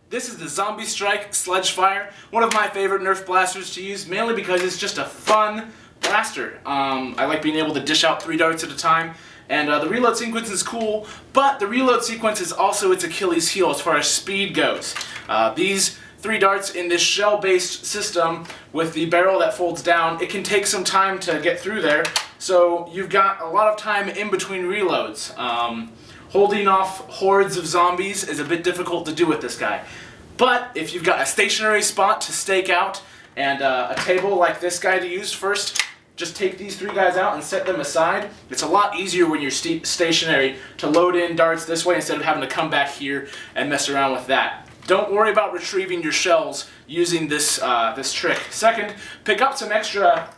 This is the Zombie Strike SledgeFire, one of my favorite Nerf blasters to use, mainly because it's just a fun blaster. I like being able to dish out 3 darts at a time, and the reload sequence is cool, but the reload sequence is also its Achilles heel as far as speed goes. These 3 darts in this shell-based system with the barrel that folds down, it can take some time to get through there, so you've got a lot of time in between reloads. Holding off hordes of zombies is a bit difficult to do with this guy. But if you've got a stationary spot to stake out and a table like this guy to use first, just take these 3 guys out and set them aside. It's a lot easier when you're stationary to load in darts this way instead of having to come back here and mess around with that. Don't worry about retrieving your shells using this this trick. Second, pick up some extra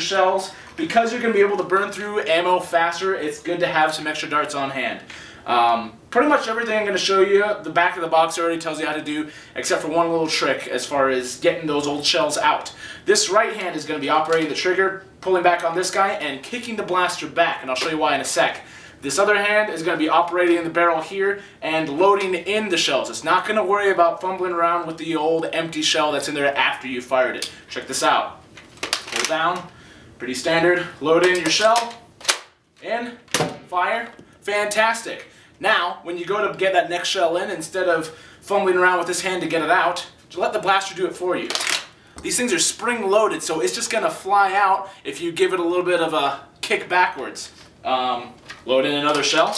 shells. Because you're going to be able to burn through ammo faster, it's good to have some extra darts on hand. Pretty much everything I'm going to show you, the back of the box already tells you how to do, except for one little trick as far as getting those old shells out. This right hand is going to be operating the trigger, pulling back on this guy, and kicking the blaster back, and I'll show you why in a sec. This other hand is going to be operating the barrel here and loading in the shells. It's not going to worry about fumbling around with the old empty shell that's in there after you fired it. Check this out. Hold down. Pretty standard. Load in your shell. In. Fire. Fantastic. Now, when you go to get that next shell in, instead of fumbling around with this hand to get it out, just let the blaster do it for you. These things are spring-loaded, so it's just going to fly out if you give it a little bit of a kick backwards. Load in another shell.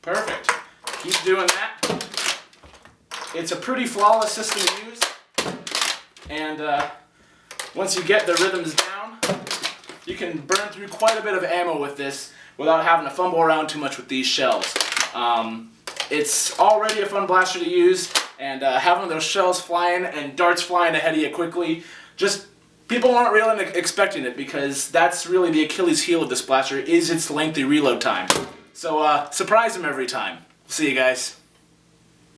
Perfect. Keep doing that. It's a pretty flawless system to use. And once you get the rhythms down, you can burn through quite a bit of ammo with this without having to fumble around too much with these shells. It's already a fun blaster to use, and having those shells flying and darts flying ahead of you quickly, just people aren't really expecting it, because that's really the Achilles heel of this blaster, is its lengthy reload time. So surprise them every time. See you guys.